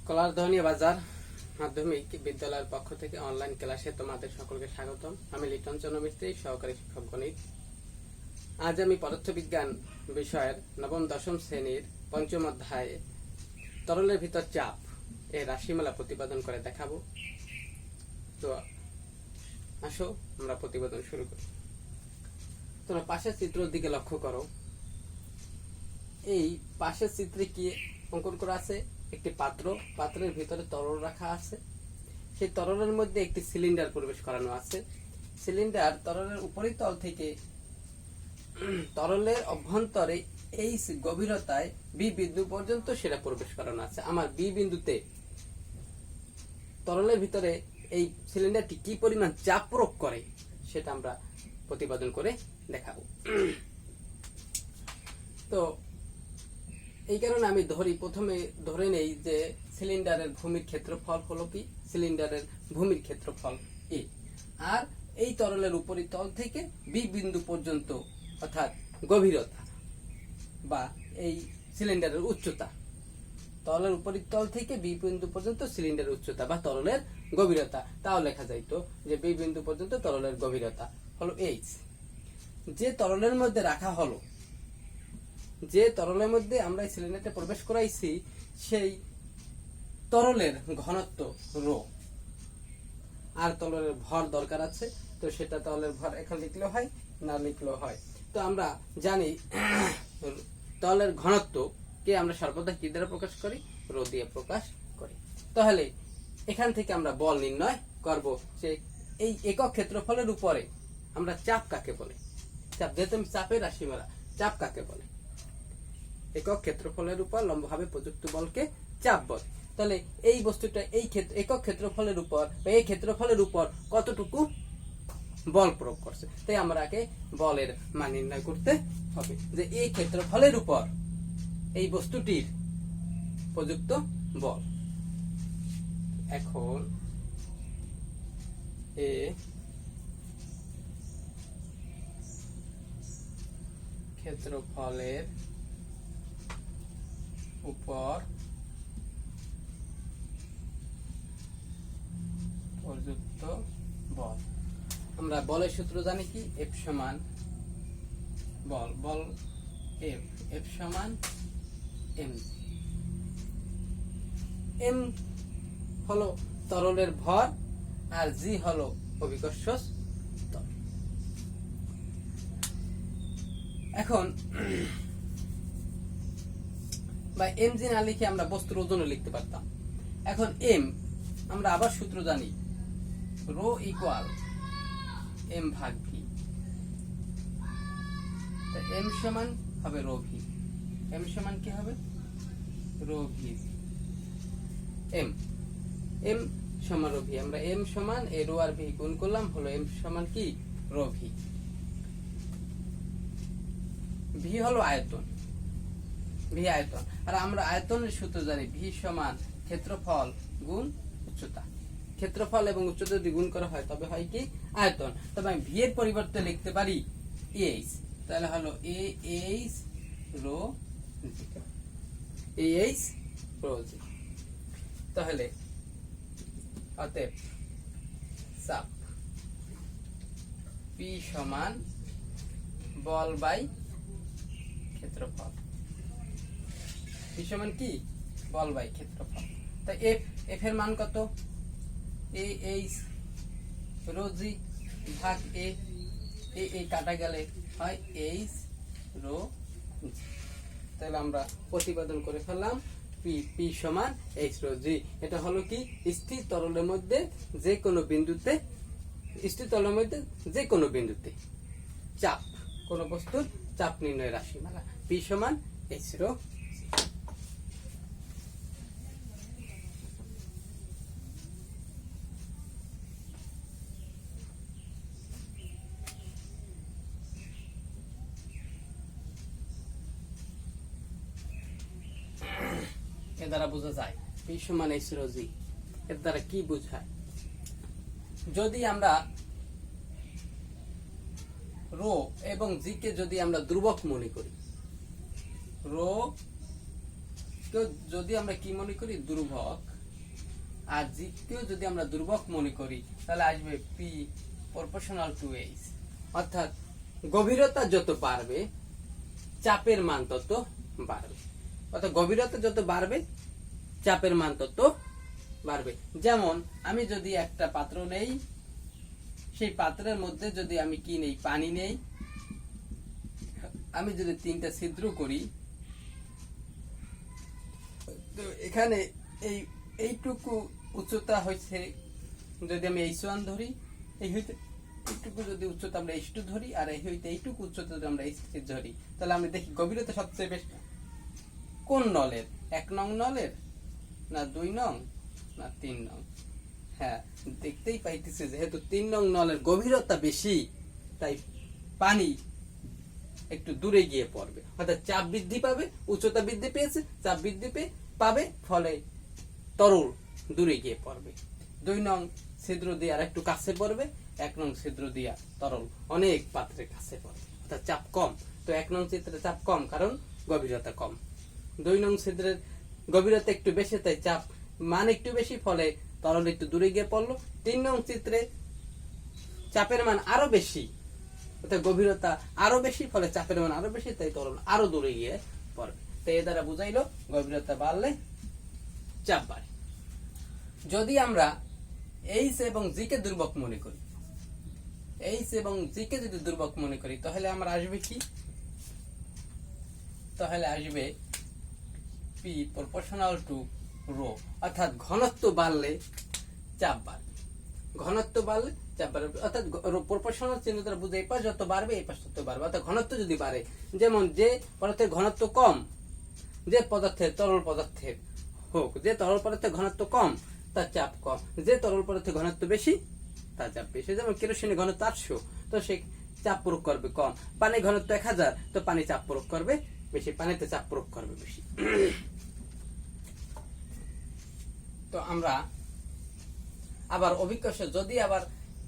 কলারধনী বাজার মাধ্যমিক বিদ্যালয়ের পক্ষ থেকে অনলাইন ক্লাসে তোমাদের সকলকে স্বাগতম। আমি লিটন চন্দ্র মিস্ত্রি, সহকারী শিক্ষক গণিত। আজ আমি পদার্থবিজ্ঞান বিষয়ের নবম দশম শ্রেণীর পঞ্চম অধ্যায়ে তরলের ভিতর চাপ এর রাশিমালা প্রতিপাদন করে দেখাবো। তো আসো আমরা প্রতিপাদন শুরু করি। তোমরা পাশের চিত্রের দিকে লক্ষ্য করো। এই পাশের চিত্রে কি অঙ্কন করা আছে? একটি পাত্র, পাত্রের ভিতরে তরল রাখা আছে। সেই তরলের মধ্যে একটি সিলিন্ডার প্রবেশ করানো আছে। সিলিন্ডার তরলের উপরিতল থেকে তরলের অভ্যন্তরে এই গভীরতায় বি বিন্দু পর্যন্ত সেটা প্রবেশ করানো আছে। আমার বি বিন্দুতে তরলের ভিতরে এই সিলিন্ডারটি কি পরিমাণ চাপ প্রয়োগ করে সেটা আমরা প্রতিপাদন করে দেখাবো। তো এই কারণে আমি প্রথমে ধরে নেই যে সিলিন্ডারের ভূমির ক্ষেত্রফল হলো কি? সিলিন্ডারের ভূমির ক্ষেত্রফল এ, আর এই তরলের উপরিতল থেকে বি বিন্দু পর্যন্ত অর্থাৎ গভীরতা বা এই সিলিন্ডারের উচ্চতা, তরলের উপরিতল থেকে বি বিন্দু পর্যন্ত সিলিন্ডারের উচ্চতা বা তরলের গভীরতা, তাও লেখা যাইতো যে বি বিন্দু পর্যন্ত তরলের গভীরতা হলো এইচ। যে তরলের মধ্যে রাখা হলো, যে তরলের মধ্যে আমরা এই সিলিন্ডারটা প্রবেশ করাইছি, সেই তরলের ঘনত্ব রো, আর তরলের ভর দরকার আছে। তো সেটা তরলের ভর এখন লিখলেও হয়, না লিখলেও হয়। তো আমরা জানি তরলের ঘনত্ব কে আমরা সর্বদা কি দ্বারা প্রকাশ করি? রো দিয়ে প্রকাশ করি। তাহলে এখান থেকে আমরা বল নির্ণয় করব যে এই একক ক্ষেত্রফলের উপরে আমরা চাপ কাকে বলে। চাপ, যেহেতু চাপের রাশিমালা, চাপ কাকে বলে? একক ক্ষেত্রফলের উপর লম্বভাবে প্রযুক্ত বলকে চাপ বলে। তাহলে এই বস্তুটা এই একক ক্ষেত্রফলের উপর বা এই ক্ষেত্রফলের উপর কতটুকু বল প্রয়োগ করছে, তাই আমরাকে বলের মান নির্ণয় করতে হবে যে এই ক্ষেত্রফলের উপর এই বস্তুটির প্রযুক্ত বল। এখন এ ক্ষেত্রফলের উপর প্রযুক্ত বল। আমরা বলের সূত্র জানি কি? এফ সমান বল, বল এফ, এফ সমান এম। এম হলো তরলের ভর আর জি হলো অভিকর্ষ ত্বরণ। এখন বা এম জি না লিখে আমরা বস্তুর ওজনও লিখতে পারতাম। এখন এম আমরা আবার সূত্র জানি, রো ইকুয়াল এম ভাগ ভি। এম সমান হবে রো ভি। এম সমান কি হবে? Rho V. এম এম সমান রো ভি। আমরা এম সমান এ রো আর ভি গুণ করলাম, হলো এম সমান কি? Rho V. ভি হলো আয়তন, ভি আয়তন। আর আমরা আয়তনের সূত্র জানি, ভি সমান ক্ষেত্রফল গুণ উচ্চতা। ক্ষেত্রফল এবং উচ্চতা যদি গুণ করা হয় তবে হয় কি? আয়তন। তবে আমি ভি এর পরিবর্তে লিখতে পারি এইচ, তাহলে হলো এ এইচ রো জি, এ এইচ রো জি। তাহলে অতএব চাপ পি সমান বল বাই ক্ষেত্রফল। পি সমান কি? বল বাই ক্ষেত্রফল। তা এফ, এফ এর মান কত? এ এইচ রো জি ভাগ এ, এ কাটা গেলে হয় এইচ রো জি। তাহলে আমরা প্রতিপাদন করে ফেললাম পি, পি সমান এইচ রো জি। এটা হলো কি? স্থির তরলের মধ্যে যে কোনো বিন্দুতে, স্থির তরলের মধ্যে যে কোনো বিন্দুতে চাপ, কোন বস্তুর চাপ নির্ণয় রাশিমালা। পি সমান এইচ রো জি। এর দ্বারা বোঝা যায় পি সমান এইচ রো জি। এর দ্বারা কি বোঝায়? যদি আমরা রো এবং জি কে যদি আমরা ধ্রুবক মনে করি, রো যদি আমরা কি মনে করি? ধ্রুবক, আর জি কেও যদি আমরা দুর্বক মনে করি তাহলে আসবে পি প্রপোর্শনাল টু এইচ। অর্থাৎ গভীরতা যত বাড়বে চাপের মান তত বাড়বে। অর্থাৎ গভীরতা যত বাড়বে চাপের মান তত বাড়বে। যেমন আমি যদি একটা পাত্র নেই, সেই পাত্রের মধ্যে যদি আমি কি নেই, পানি নেই, আমি যদি 3টা ছিদ্র করি, তো এখানে এইটুকু উচ্চতা হয়েছে, যদি আমি h1 ধরি, এই হইতে এইটুকু যদি উচ্চতা আমরা h2 ধরি, আর এই হইতে এইটুকু উচ্চতা যদি আমরা h3 ধরি, তাহলে আমরা দেখি গভীরতা সবচেয়ে বেশি কোন নলের, 1 নং নলের, না 2 নং, না 3 নং। হ্যাঁ, দেখতেই পাইতেছে যেহেতু 3 নং নলের গভীরতা বেশি, তাই পানি একটু দূরে গিয়ে পড়বে। অর্থাৎ চাপ বৃদ্ধি পাবে, উচ্চতা বৃদ্ধি পেয়েছে, চাপ বৃদ্ধি পাবে, ফলে তরল দূরে গিয়ে পড়বে। 2 নং ছিদ্র দিয়ে আর একটু কাছে পড়বে, 1 নং ছিদ্র দিয়া তরল অনেক পাত্রের কাছে পড়বে। অর্থাৎ চাপ কম। তো 1 নং ছিদ্রে চাপ কম, কারণ গভীরতা কম। 2 নং ছিদ্রের গভীরতা একটু বেশি, তাই চাপ মান একটু বেশি, ফলে তরল একটু দূরে গিয়ে পড়লো। 3 নং ছিদ্রে চাপের মান আরো বেশি, অর্থাৎ গভীরতা আরো বেশি, ফলে চাপের মান আরো বেশি, তাই তরল আরো দূরে গিয়ে পড়বে। তো এ দ্বারা বুঝাইলো গভীরতা বাড়লে চাপ বাড়ে। যদি আমরা এইচ এবং জি কে দুর্বক মনে করি, এইচ এবং জি কে যদি দুর্বক মনে করি, তাহলে আমরা আসবে কি, তাহলে আসবে পি প্রপোর্শনাল টু রো। অর্থাৎ ঘনত্ব বাড়লে চাপ বাড়বে, ঘনত্ব বাড়লে চাপ বাড়বে। অর্থাৎ প্রপোর্শনাল চিহ্ন দ্বারা বুঝে এই পাশ যত বাড়বে এই পাশ তত বাড়বে। অর্থাৎ ঘনত্ব যদি বাড়ে, যেমন যে পদার্থের ঘনত্ব কম, যে পদার্থের তরল পদার্থের হোক, যে তরল পদার্থের ঘনত্ব কম তার চাপ কম, যে তরল পদার্থের ঘনত্ব বেশি তার চাপ বেশি। যেমন কেরোসিনের ঘনত্ব 800, তো সে চাপ প্রয়োগ করবে কম। পানির ঘনত্ব 1000, তো পানি চাপ প্রয়োগ করবে বেশি, পানিতে চাপ প্রয়োগ করবে বেশি। তো আমরা আবার অভিকর্ষে যদি আবার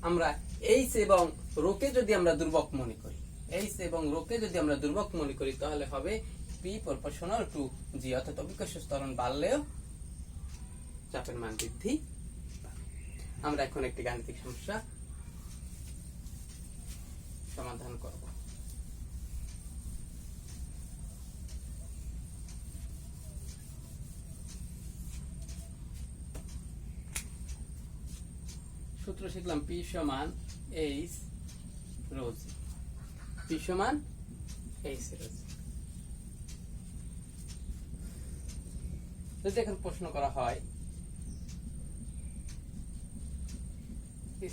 আমরা এইচ এবং রোকে যদি আমরা দুর্বক মনে করি, এইচ এবং রোকে যদি আমরা দুর্বক মনে করি, তাহলে হবে পি প্রপোর্শনাল টু জি। অর্থাৎ অভিকর্ষ ত্বরণ বাড়লেও চাপের মান বৃদ্ধি পাবে। আমরা এখন একটি গাণিতিক সমস্যা সমাধান করব। সূত্র শিখলাম পি সমান এইচ রো জি, পি সমান এইচ রো জি। যদি এখন প্রশ্ন করা হয়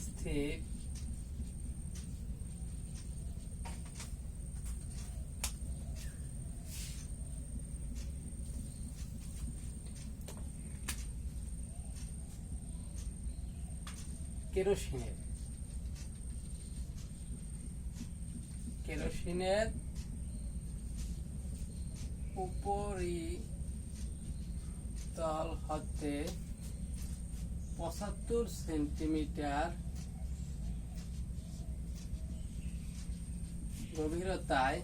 স্থির কেরোসিনের উপরিতল হতে 75 সেন্টিমিটার গভীরতায়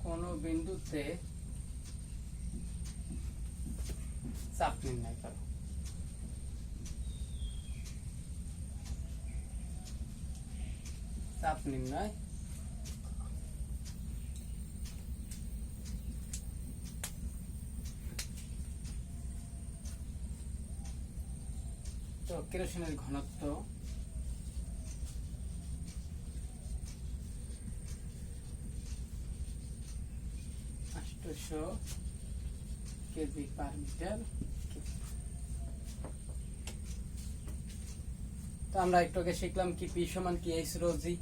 কোন বিন্দুতে চাপ নির্ণয় করো। চাপ নির্ণয় তো কেরোসিনের ঘনত্ব 800 কেজি পার মিটার। তো আমরা একটু আগে শিখলাম কি পি সমান কি এইচ রো জি,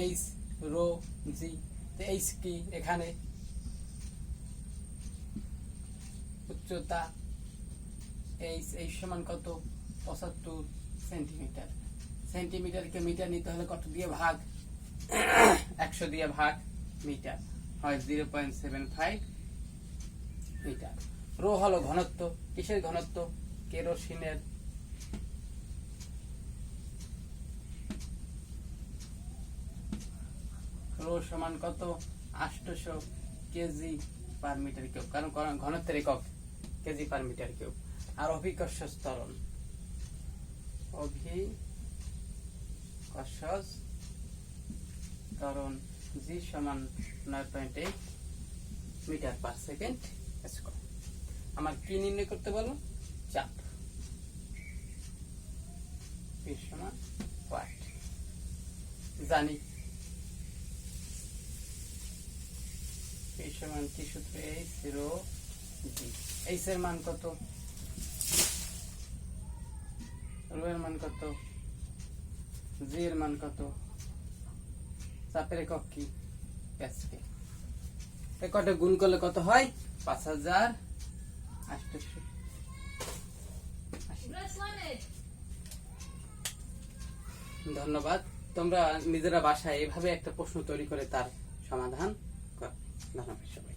এইচ রো জি। তো এইচ কি, এখানে উচ্চতা, এইচ সমান কত, 75 সেন্টিমিটার। সেন্টিমিটারকে মিটার নিতে হলে কত দিয়ে ভাগ, 100 দিয়ে ভাগ মিটার হয় 0.75 মিটার। রো হলো ঘনত্ব, কিসের ঘনত্ব, কেরোসিনের। রো সমান কত, 800 কেজি পার মিটার কিউব, কারণ ঘনত্বের একক কেজি পার মিটার কিউব। আর অভিকর্ষ ত্বরণ, অভিকর্ষ ত্বরণ জি সমান 9.8 মিটার পার সেকেন্ড স্কয়ার। আমার কি নির্ণয় করতে বলো? চাপ। P সমান ওয়াট জানি। P সমান কি সূত্র? H0G। H এর মান কত? রো এর মান কত? G এর মান কত? চাপের একক কি? প্যাসকেল। কত গুণ করলে কত হয়? 5880। ধন্যবাদ। তোমরা নিজেরা বাসায় এভাবে একটা প্রশ্ন তৈরি করে তার সমাধান করো। ধন্যবাদ সবাই।